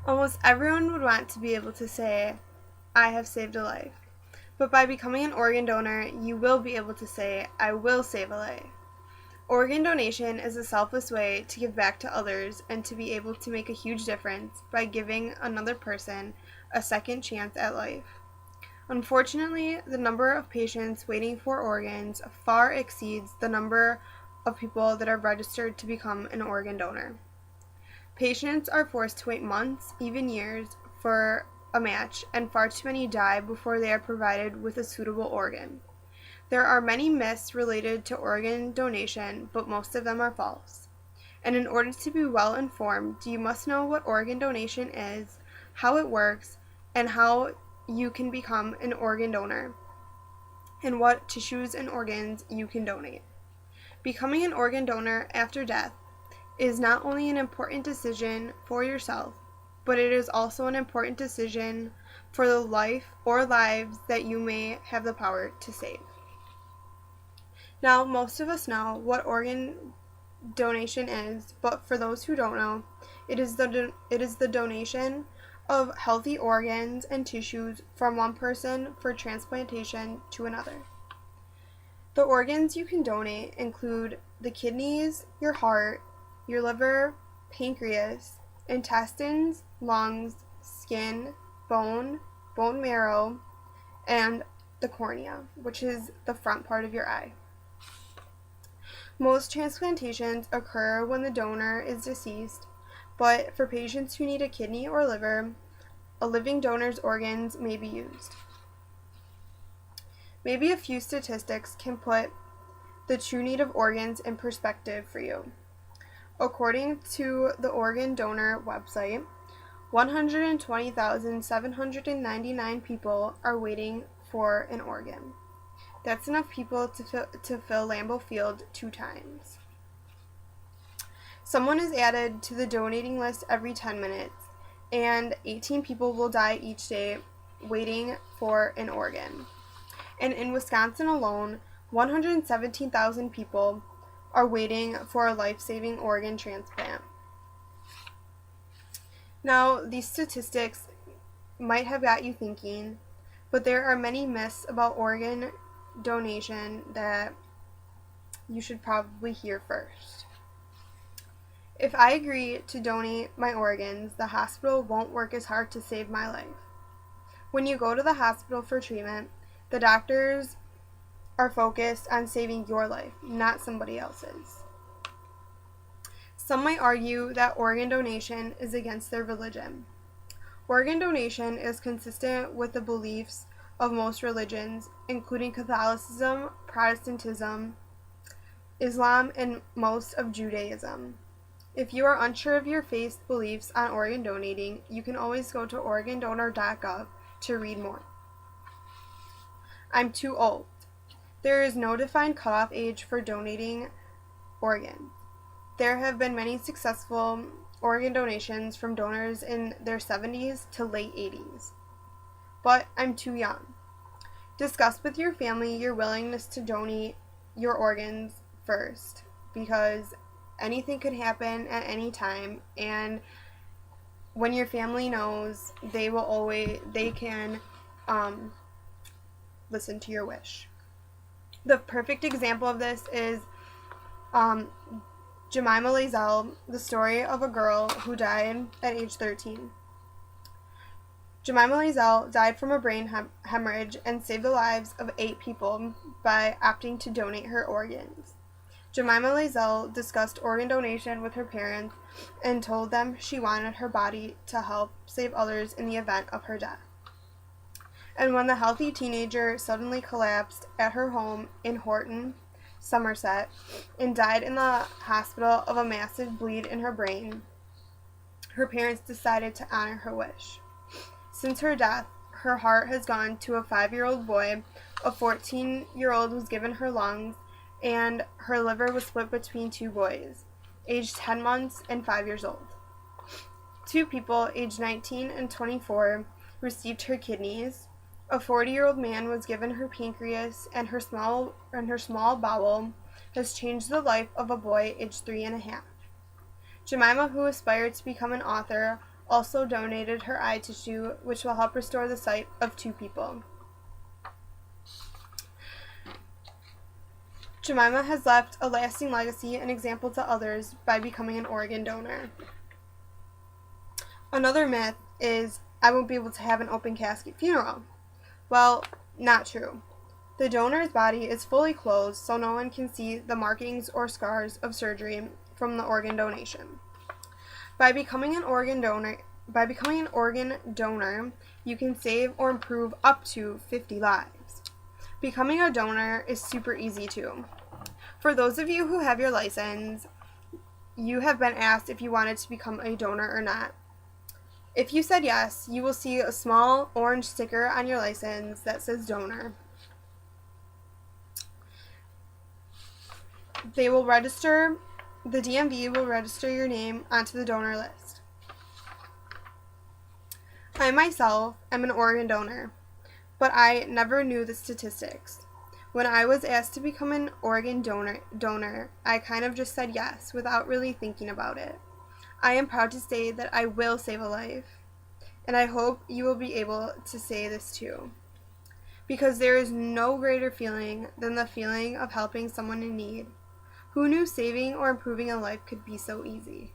Almost everyone would want to be able to say, I have saved a life. But by becoming an organ donor, you will be able to say, I will save a life. Organ donation is a selfless way to give back to others and to be able to make a huge difference by giving another person a second chance at life. Unfortunately, the number of patients waiting for organs far exceeds the number of people that are registered to become an organ donor. Patients are forced to wait months, even years, for a match, and far too many die before they are provided with a suitable organ. There are many myths related to organ donation, but most of them are false. And in order to be well informed, you must know what organ donation is, how it works, and how you can become an organ donor, and what tissues and organs you can donate. Becoming an organ donor after death is not only an important decision for yourself, but it is also an important decision for the life or lives that you may have the power to save. Now, most of us know what organ donation is, but for those who don't know, it is the donation of healthy organs and tissues from one person for transplantation to another. The organs you can donate include the kidneys, your heart, your liver, pancreas, intestines, lungs, skin, bone marrow, and the cornea, which is the front part of your eye. Most transplantations occur when the donor is deceased, but for patients who need a kidney or liver, a living donor's organs may be used. Maybe a few statistics can put the true need of organs in perspective for you. According to the organ donor website, 120,799 people are waiting for an organ. That's enough people to fill Lambeau Field 2 times. Someone is added to the donating list every 10 minutes, and 18 people will die each day waiting for an organ. And in Wisconsin alone, 117,000 people are waiting for a life-saving organ transplant. Now, these statistics might have got you thinking, but there are many myths about organ donation that you should probably hear first. If I agree to donate my organs, the hospital won't work as hard to save my life. When you go to the hospital for treatment, the doctors are focused on saving your life, not somebody else's. Some might argue that organ donation is against their religion. Organ donation is consistent with the beliefs of most religions, including Catholicism, Protestantism, Islam, and most of Judaism. If you are unsure of your faith's beliefs on organ donating, you can always go to organdonor.gov to read more. I'm too old. There is no defined cutoff age for donating organs. There have been many successful organ donations from donors in their 70s to late 80s. But I'm too young. Discuss with your family your willingness to donate your organs first, because anything could happen at any time, and when your family knows, they can listen to your wish. The perfect example of this is Jemima Lazelle, the story of a girl who died at age 13. Jemima Lazelle died from a brain hemorrhage and saved the lives of 8 people by opting to donate her organs. Jemima Lazelle discussed organ donation with her parents and told them she wanted her body to help save others in the event of her death. And when the healthy teenager suddenly collapsed at her home in Horton, Somerset, and died in the hospital of a massive bleed in her brain, her parents decided to honor her wish. Since her death, her heart has gone to a 5-year-old boy, a 14-year-old was given her lungs, and her liver was split between 2 boys, aged 10 months and 5 years old. 2 people, aged 19 and 24, received her kidneys. A 40-year-old man was given her pancreas, and her small bowel has changed the life of a boy aged 3 and a half. Jemima, who aspired to become an author, also donated her eye tissue, which will help restore the sight of 2 people. Jemima has left a lasting legacy and example to others by becoming an organ donor. Another myth is, I won't be able to have an open casket funeral. Well, not true. The donor's body is fully closed, so no one can see the markings or scars of surgery from the organ donation. By becoming an organ donor, you can save or improve up to 50 lives. Becoming a donor is super easy too. For those of you who have your license, you have been asked if you wanted to become a donor or not. If you said yes, you will see a small orange sticker on your license that says donor. The DMV will register your name onto the donor list. I myself am an organ donor, but I never knew the statistics. When I was asked to become an organ donor, I kind of just said yes without really thinking about it. I am proud to say that I will save a life, and I hope you will be able to say this too, because there is no greater feeling than the feeling of helping someone in need. Who knew saving or improving a life could be so easy?